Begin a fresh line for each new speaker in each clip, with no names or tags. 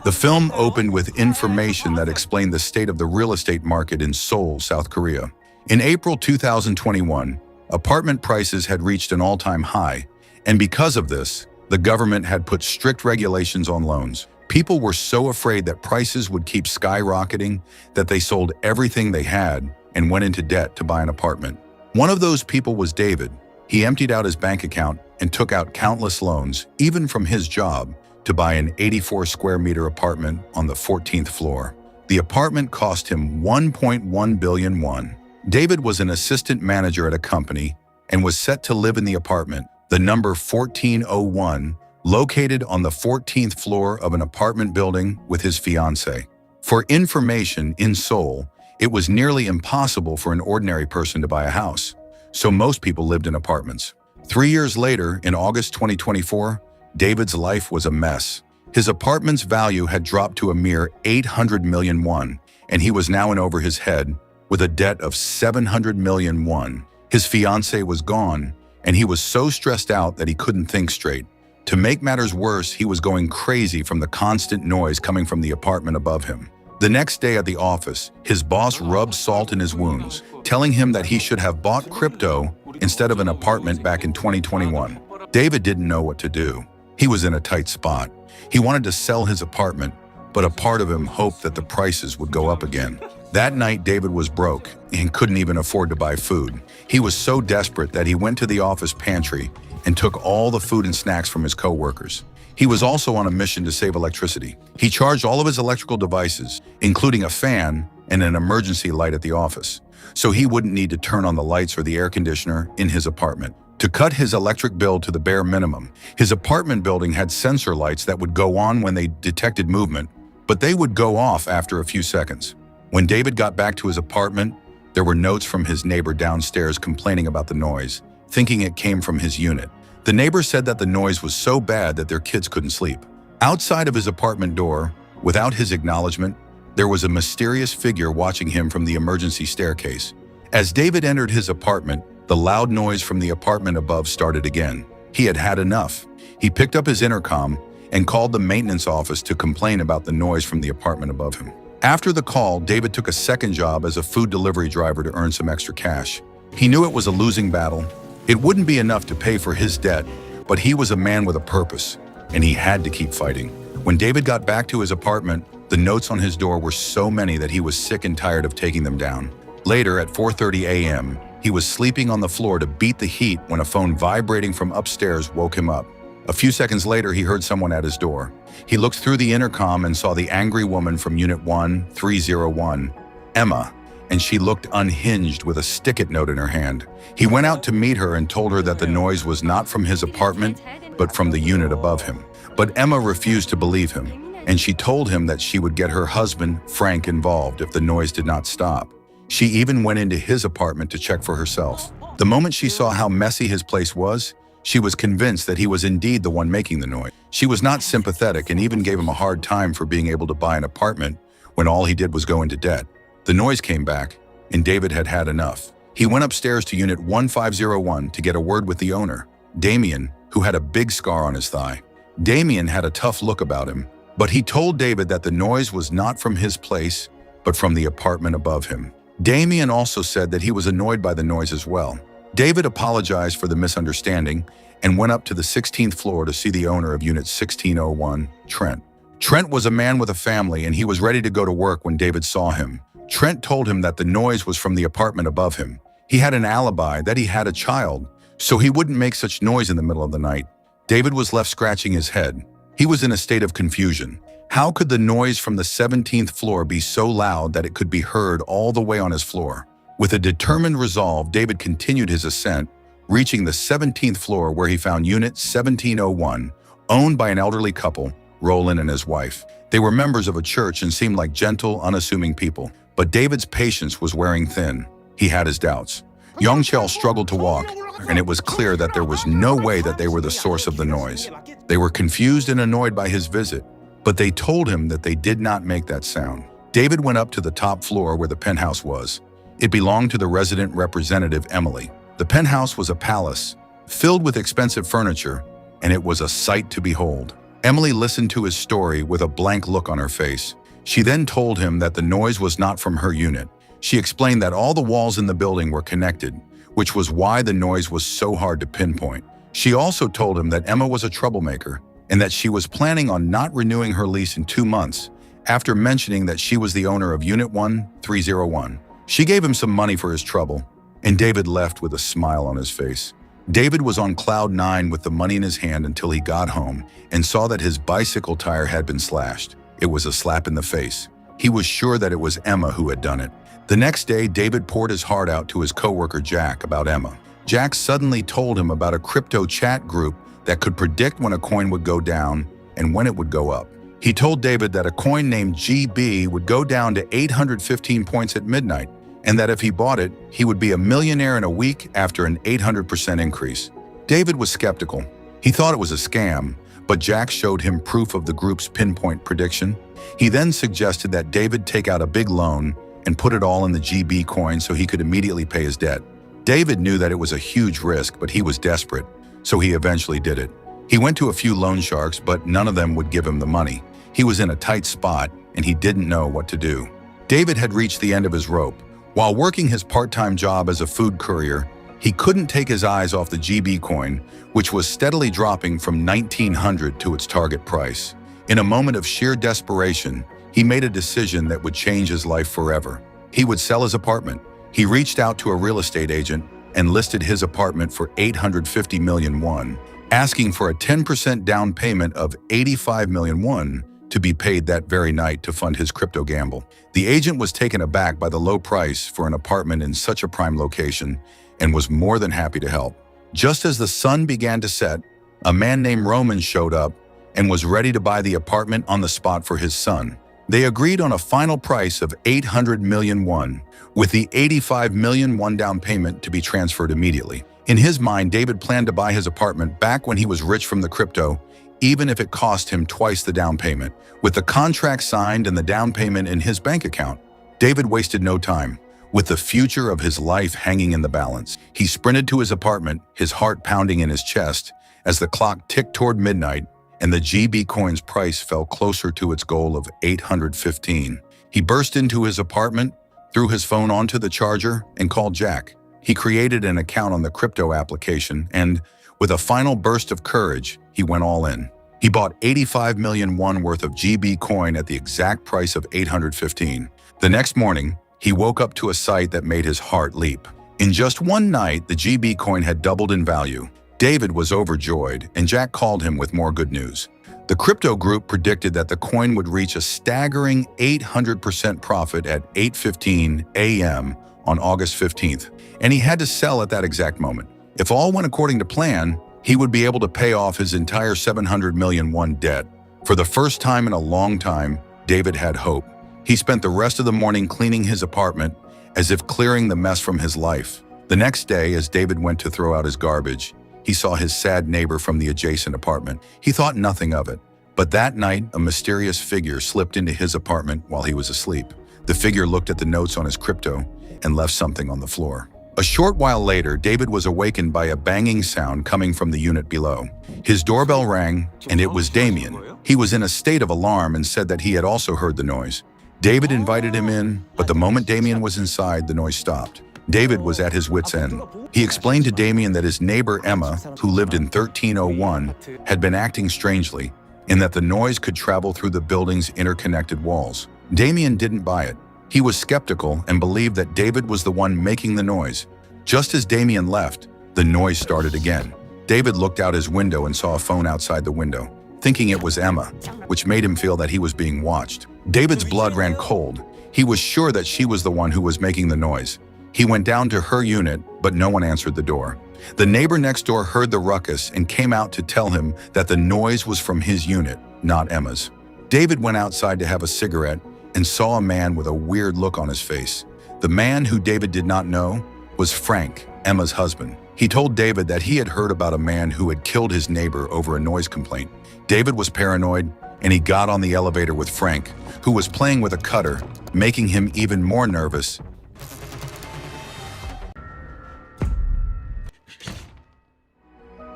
The film opened with information that explained the state of the real estate market in Seoul, South Korea. In April 2021, apartment prices had reached an all-time high, and because of this, the government had put strict regulations on loans. People were so afraid that prices would keep skyrocketing that they sold everything they had and went into debt to buy an apartment. One of those people was David. He emptied out his bank account and took out countless loans, even from his job, to buy an 84 square meter apartment on the 14th floor. The apartment cost him 1.1 billion won. David was an assistant manager at a company and was set to live in the apartment, the number 1401, located on the 14th floor of an apartment building with his fiancée. For information, in Seoul, it was nearly impossible for an ordinary person to buy a house, so most people lived in apartments. 3 years later, in August 2024, David's life was a mess. His apartment's value had dropped to a mere 800 million won, and he was now in over his head with a debt of 700 million won. His fiancée was gone, and he was so stressed out that he couldn't think straight. To make matters worse, he was going crazy from the constant noise coming from the apartment above him. The next day at the office, his boss rubbed salt in his wounds, telling him that he should have bought crypto instead of an apartment back in 2021. David didn't know what to do. He was in a tight spot. He wanted to sell his apartment, but a part of him hoped that the prices would go up again. That night, David was broke and couldn't even afford to buy food. He was so desperate that he went to the office pantry and took all the food and snacks from his co-workers. He was also on a mission to save electricity. He charged all of his electrical devices, including a fan and an emergency light at the office, so he wouldn't need to turn on the lights or the air conditioner in his apartment. To cut his electric bill to the bare minimum, his apartment building had sensor lights that would go on when they detected movement, but they would go off after a few seconds. When David got back to his apartment, there were notes from his neighbor downstairs complaining about the noise, thinking it came from his unit. The neighbor said that the noise was so bad that their kids couldn't sleep. Outside of his apartment door, without his acknowledgement, there was a mysterious figure watching him from the emergency staircase. As David entered his apartment, the loud noise from the apartment above started again. He had had enough. He picked up his intercom and called the maintenance office to complain about the noise from the apartment above him. After the call, David took a second job as a food delivery driver to earn some extra cash. He knew it was a losing battle. It wouldn't be enough to pay for his debt, but he was a man with a purpose, and he had to keep fighting. When David got back to his apartment, the notes on his door were so many that he was sick and tired of taking them down. Later, at 4:30 a.m., he was sleeping on the floor to beat the heat when a phone vibrating from upstairs woke him up. A few seconds later, he heard someone at his door. He looked through the intercom and saw the angry woman from Unit 1301, Emma, and she looked unhinged with a stick-it note in her hand. He went out to meet her and told her that the noise was not from his apartment, but from the unit above him. But Emma refused to believe him, and she told him that she would get her husband, Frank, involved if the noise did not stop. She even went into his apartment to check for herself. The moment she saw how messy his place was, she was convinced that he was indeed the one making the noise. She was not sympathetic and even gave him a hard time for being able to buy an apartment when all he did was go into debt. The noise came back, and David had had enough. He went upstairs to Unit 1501 to get a word with the owner, Damien, who had a big scar on his thigh. Damien had a tough look about him, but he told David that the noise was not from his place, but from the apartment above him. Damien also said that he was annoyed by the noise as well. David apologized for the misunderstanding and went up to the 16th floor to see the owner of Unit 1601, Trent. Trent was a man with a family, and he was ready to go to work when David saw him. Trent told him that the noise was from the apartment above him. He had an alibi that he had a child, so he wouldn't make such noise in the middle of the night. David was left scratching his head. He was in a state of confusion. How could the noise from the 17th floor be so loud that it could be heard all the way on his floor? With a determined resolve, David continued his ascent, reaching the 17th floor where he found Unit 1701, owned by an elderly couple, Roland and his wife. They were members of a church and seemed like gentle, unassuming people. But David's patience was wearing thin. He had his doubts. Youngchel struggled to walk, and it was clear that there was no way that they were the source of the noise. They were confused and annoyed by his visit, but they told him that they did not make that sound. David went up to the top floor where the penthouse was. It belonged to the resident representative, Emily. The penthouse was a palace, filled with expensive furniture, and it was a sight to behold. Emily listened to his story with a blank look on her face. She then told him that the noise was not from her unit. She explained that all the walls in the building were connected, which was why the noise was so hard to pinpoint. She also told him that Emma was a troublemaker and that she was planning on not renewing her lease in 2 months, after mentioning that she was the owner of Unit 1301. She gave him some money for his trouble, and David left with a smile on his face. David was on cloud 9 with the money in his hand until he got home and saw that his bicycle tire had been slashed. It was a slap in the face. He was sure that it was Emma who had done it. The next day, David poured his heart out to his coworker Jack about Emma. Jack suddenly told him about a crypto chat group that could predict when a coin would go down and when it would go up. He told David that a coin named GB would go down to 815 points at midnight, and that if he bought it, he would be a millionaire in a week after an 800% increase. David was skeptical. He thought it was a scam, but Jack showed him proof of the group's pinpoint prediction. He then suggested that David take out a big loan and put it all in the GB coin so he could immediately pay his debt. David knew that it was a huge risk, but he was desperate, so he eventually did it. He went to a few loan sharks, but none of them would give him the money. He was in a tight spot, and he didn't know what to do. David had reached the end of his rope. While working his part-time job as a food courier, he couldn't take his eyes off the GB coin, which was steadily dropping from 1900 to its target price. In a moment of sheer desperation, he made a decision that would change his life forever. He would sell his apartment. He reached out to a real estate agent and listed his apartment for 850 million won, asking for a 10% down payment of 85 million won to be paid that very night to fund his crypto gamble. The agent was taken aback by the low price for an apartment in such a prime location and was more than happy to help. Just as the sun began to set, a man named Roman showed up and was ready to buy the apartment on the spot for his son. They agreed on a final price of 800 million won, with the 85 million won down payment to be transferred immediately. In his mind, David planned to buy his apartment back when he was rich from the crypto, even if it cost him twice the down payment. With the contract signed and the down payment in his bank account, David wasted no time. With the future of his life hanging in the balance, he sprinted to his apartment, his heart pounding in his chest, as the clock ticked toward midnight and the GB coin's price fell closer to its goal of 815. He burst into his apartment, threw his phone onto the charger, and called Jack. He created an account on the crypto application and, with a final burst of courage, he went all in. He bought 85 million won worth of GB coin at the exact price of 815. The next morning, he woke up to a sight that made his heart leap. In just one night, the GB coin had doubled in value. David was overjoyed, and Jack called him with more good news. The crypto group predicted that the coin would reach a staggering 800% profit at 8:15 a.m. on August 15th, and he had to sell at that exact moment. If all went according to plan, he would be able to pay off his entire 700 million won debt. For the first time in a long time, David had hope. He spent the rest of the morning cleaning his apartment, as if clearing the mess from his life. The next day, as David went to throw out his garbage, he saw his sad neighbor from the adjacent apartment. He thought nothing of it. But that night, a mysterious figure slipped into his apartment while he was asleep. The figure looked at the notes on his crypto and left something on the floor. A short while later, David was awakened by a banging sound coming from the unit below. His doorbell rang, and it was Damien. He was in a state of alarm and said that he had also heard the noise. David invited him in, but the moment Damien was inside, the noise stopped. David was at his wit's end. He explained to Damien that his neighbor Emma, who lived in 1301, had been acting strangely, and that the noise could travel through the building's interconnected walls. Damien didn't buy it. He was skeptical and believed that David was the one making the noise. Just as Damien left, the noise started again. David looked out his window and saw a phone outside the window, thinking it was Emma, which made him feel that he was being watched. David's blood ran cold. He was sure that she was the one who was making the noise. He went down to her unit, but no one answered the door. The neighbor next door heard the ruckus and came out to tell him that the noise was from his unit, not Emma's. David went outside to have a cigarette and saw a man with a weird look on his face. The man, who David did not know, was Frank, Emma's husband. He told David that he had heard about a man who had killed his neighbor over a noise complaint. David was paranoid, and he got on the elevator with Frank, who was playing with a cutter, making him even more nervous.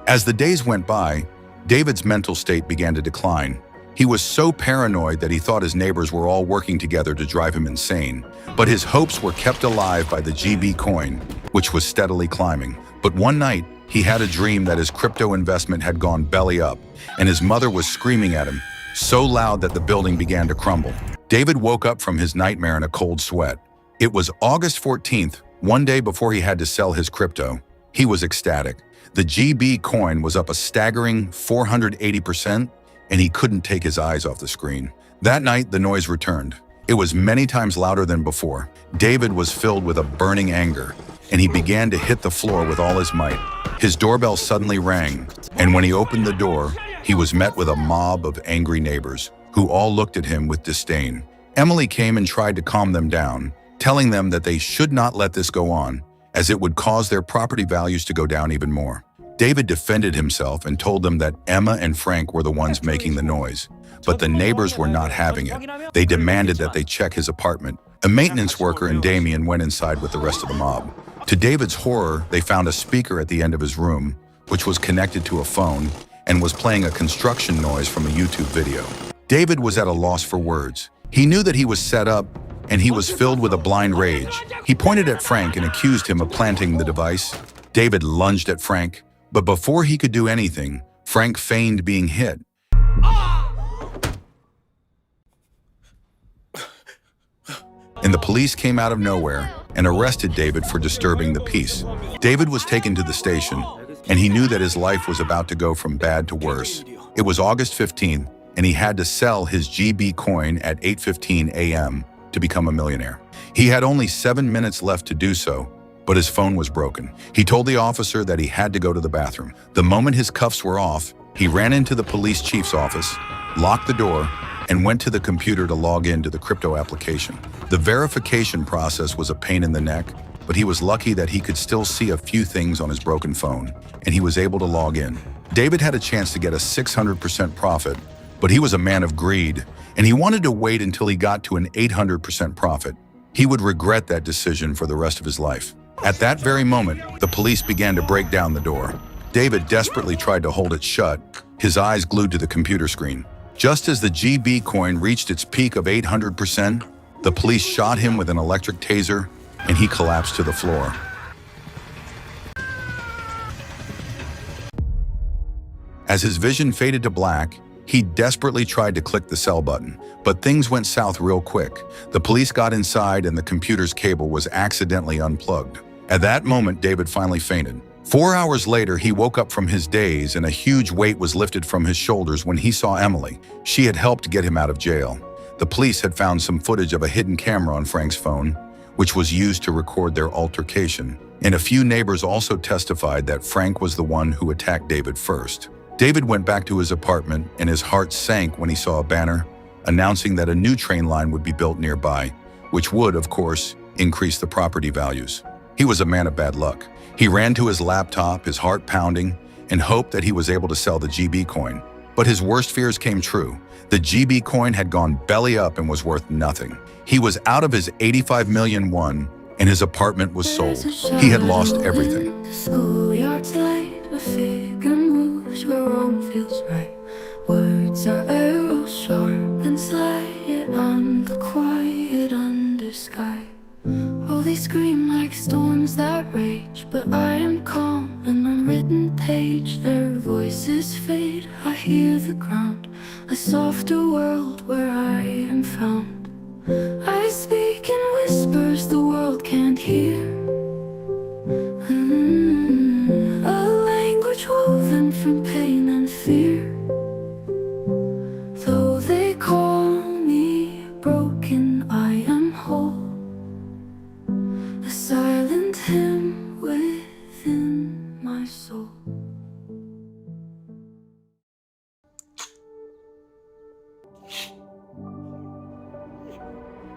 As the days went by, David's mental state began to decline. He was so paranoid that he thought his neighbors were all working together to drive him insane. But his hopes were kept alive by the GB coin, which was steadily climbing. But one night, he had a dream that his crypto investment had gone belly up, and his mother was screaming at him, so loud that the building began to crumble. David woke up from his nightmare in a cold sweat. It was August 14th, one day before he had to sell his crypto. He was ecstatic. The GB coin was up a staggering 480%, and he couldn't take his eyes off the screen. That night, the noise returned. It was many times louder than before. David was filled with a burning anger, and he began to hit the floor with all his might. His doorbell suddenly rang, and when he opened the door, he was met with a mob of angry neighbors, who all looked at him with disdain. Emily came and tried to calm them down, telling them that they should not let this go on, as it would cause their property values to go down even more. David defended himself and told them that Emma and Frank were the ones making the noise, but the neighbors were not having it. They demanded that they check his apartment. A maintenance worker and Damien went inside with the rest of the mob. To David's horror, they found a speaker at the end of his room, which was connected to a phone and was playing a construction noise from a YouTube video. David was at a loss for words. He knew that he was set up, and he was filled with a blind rage. He pointed at Frank and accused him of planting the device. David lunged at Frank, but before he could do anything, Frank feigned being hit. And the police came out of nowhere and arrested David for disturbing the peace. David was taken to the station, and he knew that his life was about to go from bad to worse. It was August 15th, and he had to sell his GB coin at 8:15 a.m. to become a millionaire. He had only 7 minutes left to do so, but his phone was broken. He told the officer that he had to go to the bathroom. The moment his cuffs were off, he ran into the police chief's office, locked the door, and went to the computer to log into the crypto application. The verification process was a pain in the neck, but he was lucky that he could still see a few things on his broken phone, and he was able to log in. David had a chance to get a 600% profit, but he was a man of greed, and he wanted to wait until he got to an 800% profit. He would regret that decision for the rest of his life. At that very moment, the police began to break down the door. David desperately tried to hold it shut, his eyes glued to the computer screen. Just as the GB coin reached its peak of 800%, the police shot him with an electric taser, and he collapsed to the floor. As his vision faded to black, he desperately tried to click the sell button, but things went south real quick. The police got inside and the computer's cable was accidentally unplugged. At that moment, David finally fainted. 4 hours later, he woke up from his daze and a huge weight was lifted from his shoulders when he saw Emily. She had helped get him out of jail. The police had found some footage of a hidden camera on Frank's phone, which was used to record their altercation. And a few neighbors also testified that Frank was the one who attacked David first. David went back to his apartment and his heart sank when he saw a banner announcing that a new train line would be built nearby, which would, of course, increase the property values. He was a man of bad luck. He ran to his laptop, his heart pounding, and hoped that he was able to sell the GB coin. But his worst fears came true. The GB coin had gone belly up and was worth nothing. He was out of his 85 million won, and his apartment was sold. He had lost everything.
The schoolyard's light, a figure moves where wrong feels right. Words are arrows sharp and slide on the quiet under sky. Oh, they scream like storms that rage, but I am calm, an unwritten page. Their voices fade, I hear the ground, a softer world where I am found. I speak in whispers the world can't hear, a language woven from pain and fear. Though they call me broken, I am whole, a silent hymn within my soul.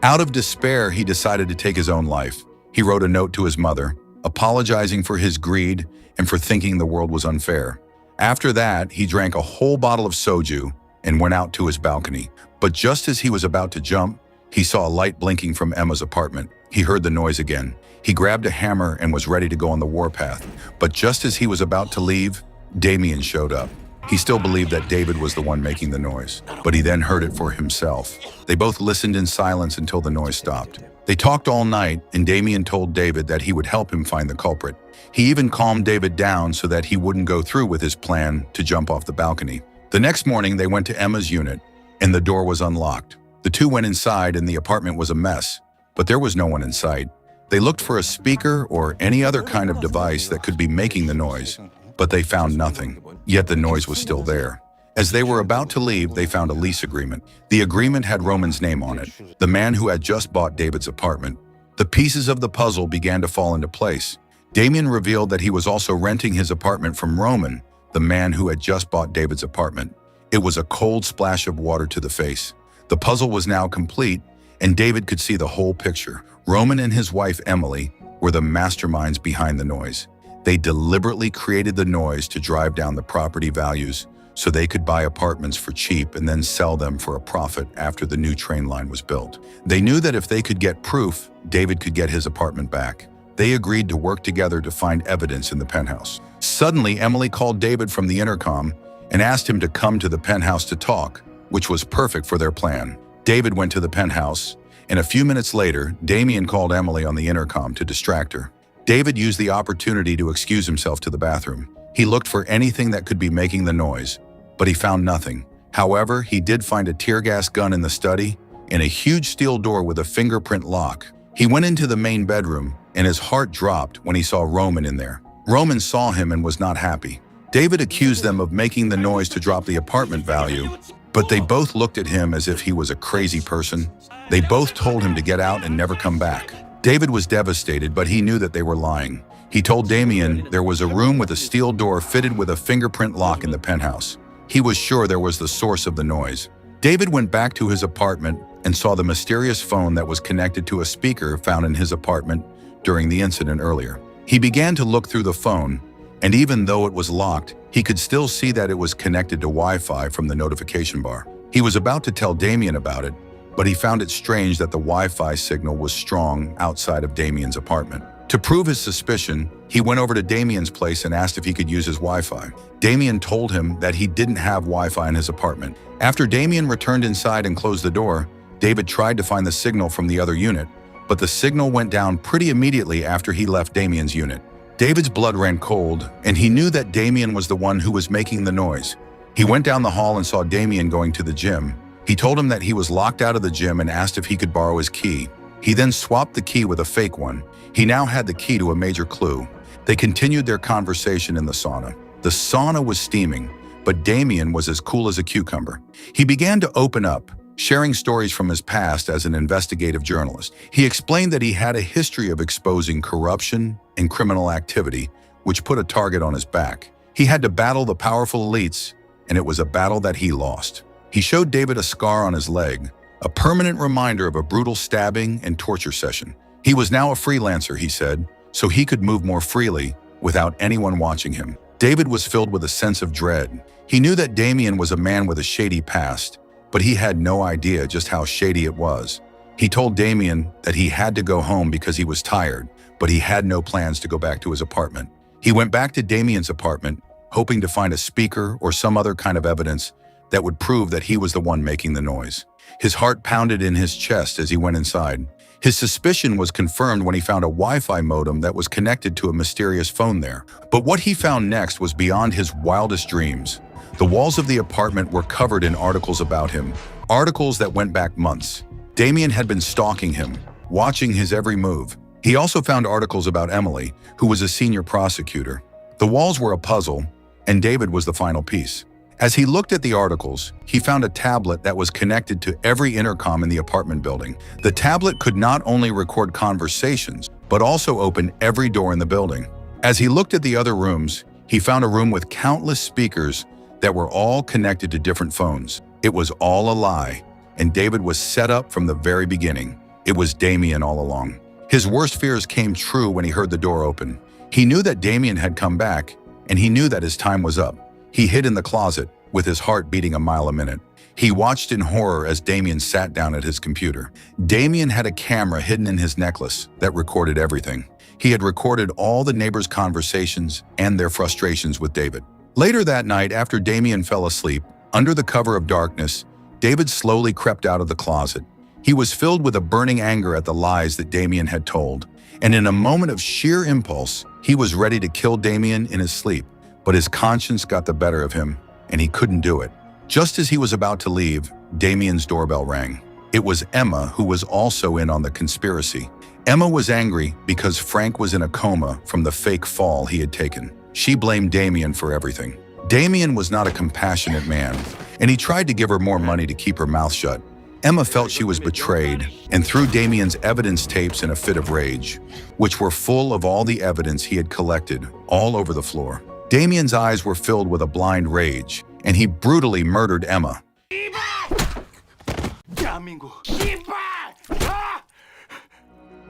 Out of despair, he decided to take his own life. He wrote a note to his mother, apologizing for his greed and for thinking the world was unfair. After that, he drank a whole bottle of soju and went out to his balcony. But just as he was about to jump, he saw a light blinking from Emma's apartment. He heard the noise again. He grabbed a hammer and was ready to go on the warpath. But just as he was about to leave, Damien showed up. He still believed that David was the one making the noise, but he then heard it for himself. They both listened in silence until the noise stopped. They talked all night, and Damien told David that he would help him find the culprit. He even calmed David down so that he wouldn't go through with his plan to jump off the balcony. The next morning, they went to Emma's unit, and the door was unlocked. The two went inside, and the apartment was a mess, but there was no one in sight. They looked for a speaker or any other kind of device that could be making the noise, but they found nothing. Yet the noise was still there. As they were about to leave, they found a lease agreement. The agreement had Roman's name on it, the man who had just bought David's apartment. The pieces of the puzzle began to fall into place. Damien revealed that he was also renting his apartment from Roman, the man who had just bought David's apartment. It was a cold splash of water to the face. The puzzle was now complete, and David could see the whole picture. Roman and his wife, Emily, were the masterminds behind the noise. They deliberately created the noise to drive down the property values so they could buy apartments for cheap and then sell them for a profit after the new train line was built. They knew that if they could get proof, David could get his apartment back. They agreed to work together to find evidence in the penthouse. Suddenly, Emily called David from the intercom and asked him to come to the penthouse to talk, which was perfect for their plan. David went to the penthouse, and a few minutes later, Damien called Emily on the intercom to distract her. David used the opportunity to excuse himself to the bathroom. He looked for anything that could be making the noise, but he found nothing. However, he did find a tear gas gun in the study and a huge steel door with a fingerprint lock. He went into the main bedroom, and his heart dropped when he saw Roman in there. Roman saw him and was not happy. David accused them of making the noise to drop the apartment value, but they both looked at him as if he was a crazy person. They both told him to get out and never come back. David was devastated, but he knew that they were lying. He told Damien there was a room with a steel door fitted with a fingerprint lock in the penthouse. He was sure there was the source of the noise. David went back to his apartment and saw the mysterious phone that was connected to a speaker found in his apartment during the incident earlier. He began to look through the phone, and even though it was locked, he could still see that it was connected to Wi-Fi from the notification bar. He was about to tell Damien about it, but he found it strange that the Wi-Fi signal was strong outside of Damien's apartment. To prove his suspicion, he went over to Damien's place and asked if he could use his Wi-Fi. Damien told him that he didn't have Wi-Fi in his apartment. After Damien returned inside and closed the door, David tried to find the signal from the other unit, but the signal went down pretty immediately after he left Damien's unit. David's blood ran cold, and he knew that Damien was the one who was making the noise. He went down the hall and saw Damien going to the gym. He told him that he was locked out of the gym and asked if he could borrow his key. He then swapped the key with a fake one. He now had the key to a major clue. They continued their conversation in the sauna. The sauna was steaming, but Damien was as cool as a cucumber. He began to open up, sharing stories from his past as an investigative journalist. He explained that he had a history of exposing corruption and criminal activity, which put a target on his back. He had to battle the powerful elites, and it was a battle that he lost. He showed David a scar on his leg, a permanent reminder of a brutal stabbing and torture session. He was now a freelancer, he said, so he could move more freely without anyone watching him. David was filled with a sense of dread. He knew that Damien was a man with a shady past, but he had no idea just how shady it was. He told Damien that he had to go home because he was tired, but he had no plans to go back to his apartment. He went back to Damien's apartment, hoping to find a speaker or some other kind of evidence that would prove that he was the one making the noise. His heart pounded in his chest as he went inside. His suspicion was confirmed when he found a Wi-Fi modem that was connected to a mysterious phone there. But what he found next was beyond his wildest dreams. The walls of the apartment were covered in articles about him, articles that went back months. Damien had been stalking him, watching his every move. He also found articles about Emily, who was a senior prosecutor. The walls were a puzzle, and David was the final piece. As he looked at the articles, he found a tablet that was connected to every intercom in the apartment building. The tablet could not only record conversations, but also open every door in the building. As he looked at the other rooms, he found a room with countless speakers that were all connected to different phones. It was all a lie, and David was set up from the very beginning. It was Damien all along. His worst fears came true when he heard the door open. He knew that Damien had come back, and he knew that his time was up. He hid in the closet, with his heart beating a mile a minute. He watched in horror as Damien sat down at his computer. Damien had a camera hidden in his necklace that recorded everything. He had recorded all the neighbors' conversations and their frustrations with David. Later that night, after Damien fell asleep, under the cover of darkness, David slowly crept out of the closet. He was filled with a burning anger at the lies that Damien had told, and in a moment of sheer impulse, he was ready to kill Damien in his sleep. But his conscience got the better of him, and he couldn't do it. Just as he was about to leave, Damien's doorbell rang. It was Emma, who was also in on the conspiracy. Emma was angry because Frank was in a coma from the fake fall he had taken. She blamed Damien for everything. Damien was not a compassionate man, and he tried to give her more money to keep her mouth shut. Emma felt she was betrayed and threw Damien's evidence tapes in a fit of rage, which were full of all the evidence he had collected all over the floor. Damien's eyes were filled with a blind rage, and he brutally murdered Emma.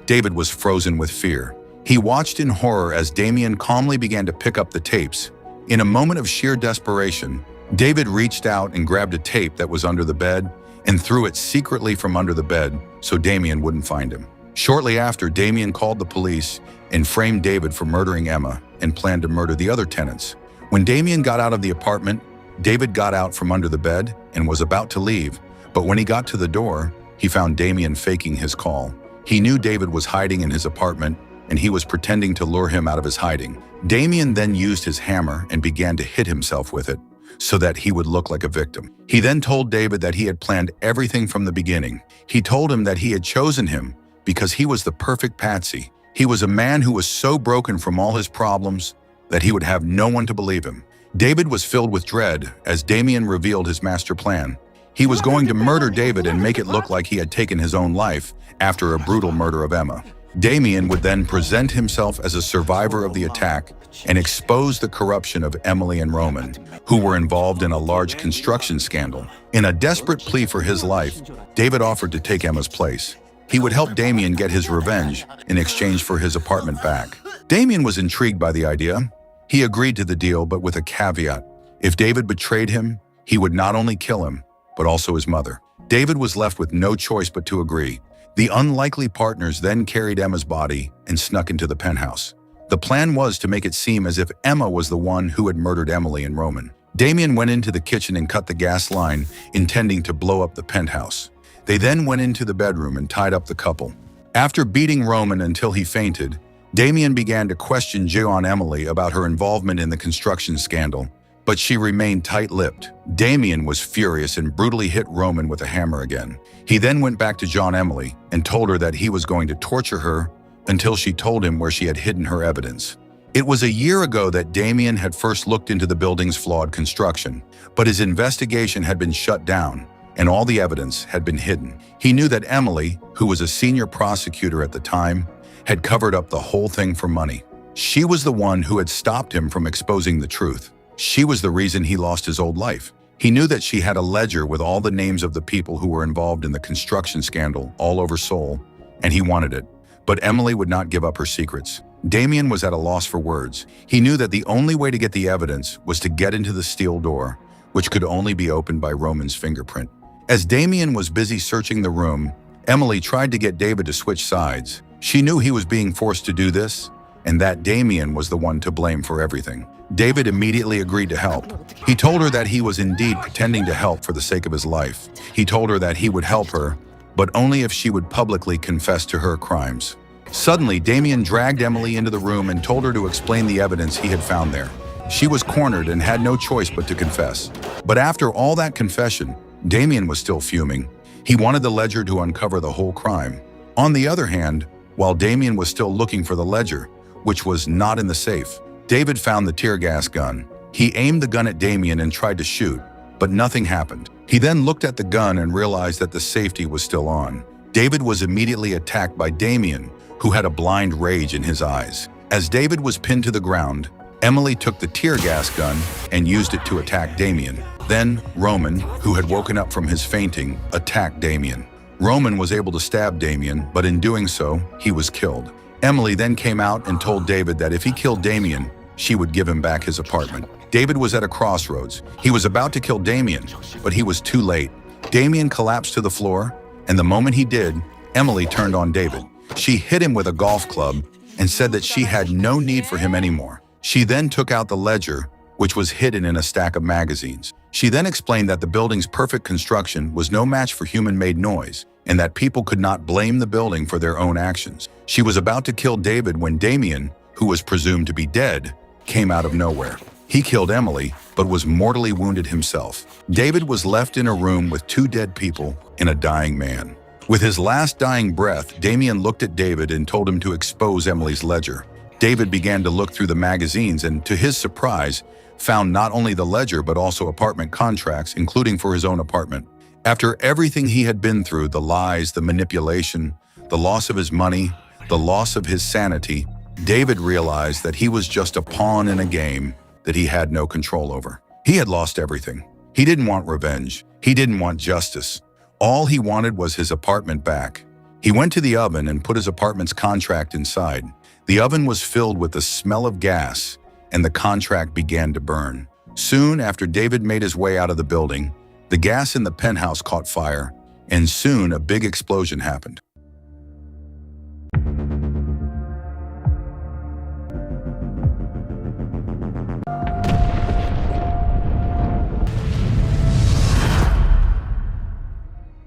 David was frozen with fear. He watched in horror as Damien calmly began to pick up the tapes. In a moment of sheer desperation, David reached out and grabbed a tape that was under the bed and threw it secretly from under the bed so Damien wouldn't find him. Shortly after, Damien called the police and framed David for murdering Emma and planned to murder the other tenants. When Damien got out of the apartment, David got out from under the bed and was about to leave, but when he got to the door, he found Damien faking his call. He knew David was hiding in his apartment, and he was pretending to lure him out of his hiding. Damien then used his hammer and began to hit himself with it, so that he would look like a victim. He then told David that he had planned everything from the beginning. He told him that he had chosen him because he was the perfect patsy. He was a man who was so broken from all his problems that he would have no one to believe him. David was filled with dread as Damien revealed his master plan. He was going to murder David and make it look like he had taken his own life after a brutal murder of Emma. Damien would then present himself as a survivor of the attack and expose the corruption of Emily and Roman, who were involved in a large construction scandal. In a desperate plea for his life, David offered to take Emma's place. He would help Damien get his revenge in exchange for his apartment back. Damien was intrigued by the idea. He agreed to the deal, but with a caveat. If David betrayed him, he would not only kill him, but also his mother. David was left with no choice but to agree. The unlikely partners then carried Emma's body and snuck into the penthouse. The plan was to make it seem as if Emma was the one who had murdered Emily and Roman. Damien went into the kitchen and cut the gas line, intending to blow up the penthouse. They then went into the bedroom and tied up the couple. After beating Roman until he fainted, Damien began to question Joe and Emily about her involvement in the construction scandal, but she remained tight-lipped. Damien was furious and brutally hit Roman with a hammer again. He then went back to John Emily and told her that he was going to torture her until she told him where she had hidden her evidence. It was a year ago that Damien had first looked into the building's flawed construction, but his investigation had been shut down and all the evidence had been hidden. He knew that Emily, who was a senior prosecutor at the time, had covered up the whole thing for money. She was the one who had stopped him from exposing the truth. She was the reason he lost his old life. He knew that she had a ledger with all the names of the people who were involved in the construction scandal all over Seoul, and he wanted it. But Emily would not give up her secrets. Damien was at a loss for words. He knew that the only way to get the evidence was to get into the steel door, which could only be opened by Roman's fingerprint. As Damien was busy searching the room, Emily tried to get David to switch sides. She knew he was being forced to do this, and that Damien was the one to blame for everything. David immediately agreed to help. He told her that he was indeed pretending to help for the sake of his life. He told her that he would help her, but only if she would publicly confess to her crimes. Suddenly, Damien dragged Emily into the room and told her to explain the evidence he had found there. She was cornered and had no choice but to confess. But after all that confession, Damien was still fuming. He wanted the ledger to uncover the whole crime. On the other hand, while Damien was still looking for the ledger, which was not in the safe, David found the tear gas gun. He aimed the gun at Damien and tried to shoot, but nothing happened. He then looked at the gun and realized that the safety was still on. David was immediately attacked by Damien, who had a blind rage in his eyes. As David was pinned to the ground, Emily took the tear gas gun and used it to attack Damien. Then Roman, who had woken up from his fainting, attacked Damien. Roman was able to stab Damien, but in doing so, he was killed. Emily then came out and told David that if he killed Damien, she would give him back his apartment. David was at a crossroads. He was about to kill Damien, but he was too late. Damien collapsed to the floor, and the moment he did, Emily turned on David. She hit him with a golf club and said that she had no need for him anymore. She then took out the ledger, which was hidden in a stack of magazines. She then explained that the building's perfect construction was no match for human-made noise, and that people could not blame the building for their own actions. She was about to kill David when Damien, who was presumed to be dead, came out of nowhere. He killed Emily, but was mortally wounded himself. David was left in a room with 2 dead people and a dying man. With his last dying breath, Damien looked at David and told him to expose Emily's ledger. David began to look through the magazines and, to his surprise, found not only the ledger but also apartment contracts, including for his own apartment. After everything he had been through, the lies, the manipulation, the loss of his money, the loss of his sanity, David realized that he was just a pawn in a game that he had no control over. He had lost everything. He didn't want revenge. He didn't want justice. All he wanted was his apartment back. He went to the oven and put his apartment's contract inside. The oven was filled with the smell of gas, and the contract began to burn. Soon after David made his way out of the building, the gas in the penthouse caught fire, and soon a big explosion happened.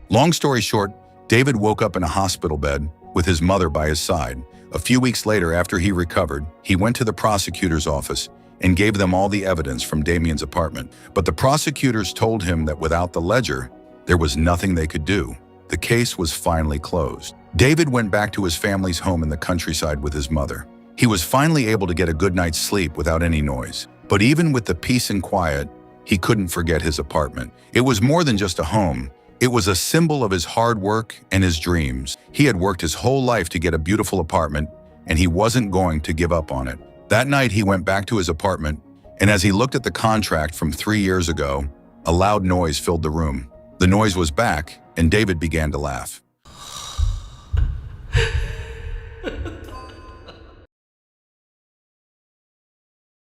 Long story short, David woke up in a hospital bed with his mother by his side. A few weeks later, after he recovered, he went to the prosecutor's office and gave them all the evidence from Damien's apartment. But the prosecutors told him that without the ledger, there was nothing they could do. The case was finally closed. David went back to his family's home in the countryside with his mother. He was finally able to get a good night's sleep without any noise. But even with the peace and quiet, he couldn't forget his apartment. It was more than just a home. It was a symbol of his hard work and his dreams. He had worked his whole life to get a beautiful apartment, and he wasn't going to give up on it. That night, he went back to his apartment, and as he looked at the contract from 3 years ago, a loud noise filled the room. The noise was back, and David began to laugh.